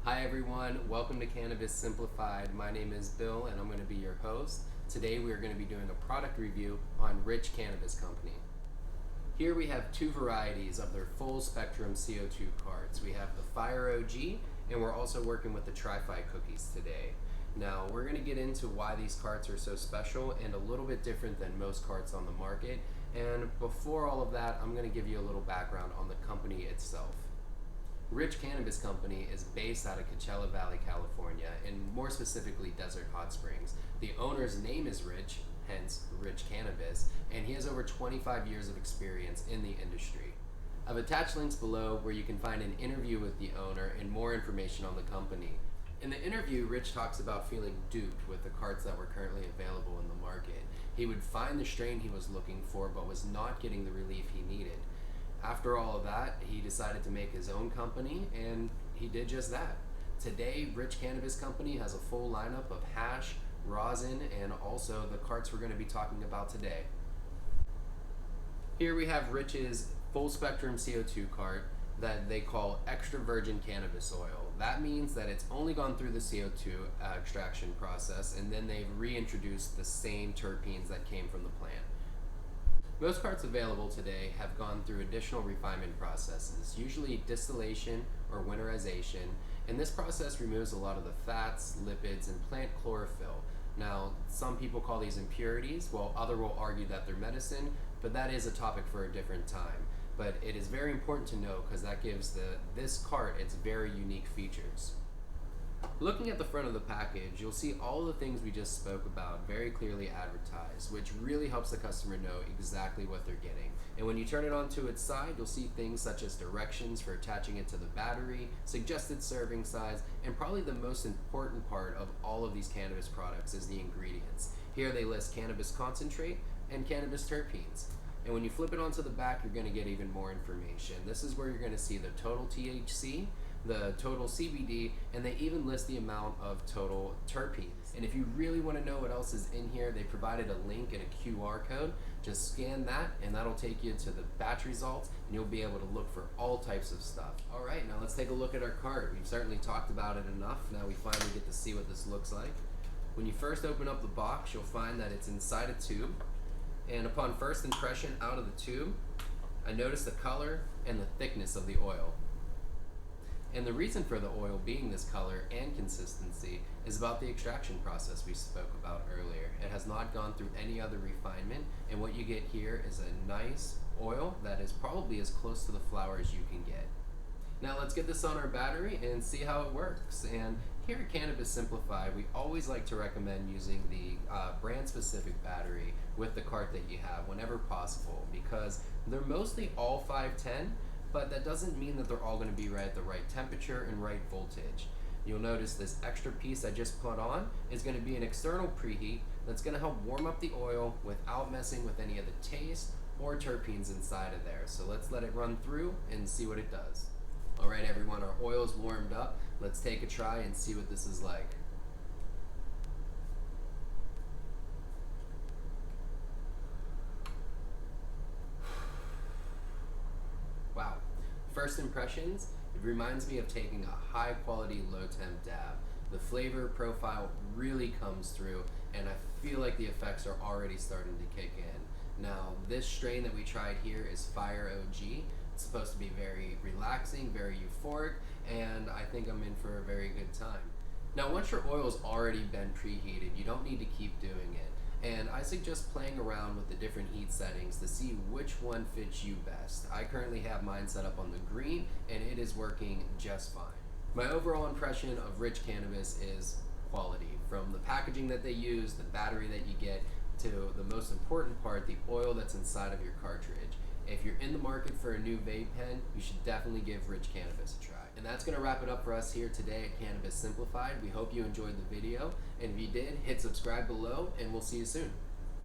Hi everyone, welcome to Cannabis Simplified. My name is Bill and I'm going to be your host. Today we are going to be doing a product review on Rich Cannabis Company. Here we have two varieties of their full spectrum CO2 carts. We have the Fire OG and we're also working with the Tri-Fi cookies today. Now we're going to get into why these carts are so special and a little bit different than most carts on the market. And before all of that, I'm going to give you a little background on the company itself. Rich Cannabis Company is based out of Coachella Valley, California, and more specifically Desert Hot Springs. The owner's name is Rich, hence Rich Cannabis, and he has over 25 years of experience in the industry. I've attached links below where you can find an interview with the owner and more information on the company. In the interview, Rich talks about feeling duped with the carts that were currently available in the market. He would find the strain he was looking for but was not getting the relief he needed. After all of that, he decided to make his own company, and he did just that. Today, Rich Cannabis Company has a full lineup of hash, rosin, and also the carts we're going to be talking about today. Here we have Rich's full spectrum CO2 cart that they call extra virgin cannabis oil. That means that it's only gone through the CO2 extraction process, and then they've reintroduced the same terpenes that came from the plant. Most carts available today have gone through additional refinement processes, usually distillation or winterization, and this process removes a lot of the fats, lipids, and plant chlorophyll. Now, some people call these impurities, while others will argue that they're medicine, but that is a topic for a different time. But it is very important to know because that gives this cart its very unique features. Looking at the front of the package, you'll see all the things we just spoke about very clearly advertised, which really helps the customer know exactly what they're getting. And when you turn it onto its side, you'll see things such as directions for attaching it to the battery, suggested serving size, and probably the most important part of all of these cannabis products is the ingredients. Here they list cannabis concentrate and cannabis terpenes. And when you flip it onto the back, you're going to get even more information. This is where you're going to see the total THC, the total CBD, and they even list the amount of total terpenes. And if you really want to know what else is in here, they provided a link and a QR code. Just scan that and that'll take you to the batch results and you'll be able to look for all types of stuff. All right, now let's take a look at our cart. We've certainly talked about it enough. Now we finally get to see what this looks like. When you first open up the box, you'll find that it's inside a tube. And upon first impression out of the tube, I noticed the color and the thickness of the oil. And the reason for the oil being this color and consistency is about the extraction process we spoke about earlier. It has not gone through any other refinement, and what you get here is a nice oil that is probably as close to the flower as you can get. Now let's get this on our battery and see how it works. And here at Cannabis Simplified, we always like to recommend using the brand-specific battery with the cart that you have whenever possible, because they're mostly all 510, but that doesn't mean that they're all going to be right at the right temperature and right voltage. You'll notice this extra piece I just put on is going to be an external preheat that's going to help warm up the oil without messing with any of the taste or terpenes inside of there. So let's let it run through and see what it does. All right, everyone, our oil's warmed up. Let's take a try and see what this is like. Wow. First impressions, it reminds me of taking a high quality low temp dab. The flavor profile really comes through and I feel like the effects are already starting to kick in. Now, this strain that we tried here is Fire OG. It's supposed to be very relaxing, very euphoric, and I think I'm in for a very good time. Now, once your oil's already been preheated, you don't need to keep doing it. And I suggest playing around with the different heat settings to see which one fits you best. I currently have mine set up on the green, and it is working just fine. My overall impression of Rich Cannabis is quality. From the packaging that they use, the battery that you get, to the most important part, the oil that's inside of your cartridge. If you're in the market for a new vape pen, you should definitely give Rich Cannabis a try. And that's going to wrap it up for us here today at Cannabis Simplified. We hope you enjoyed the video, and if you did, hit subscribe below, and we'll see you soon.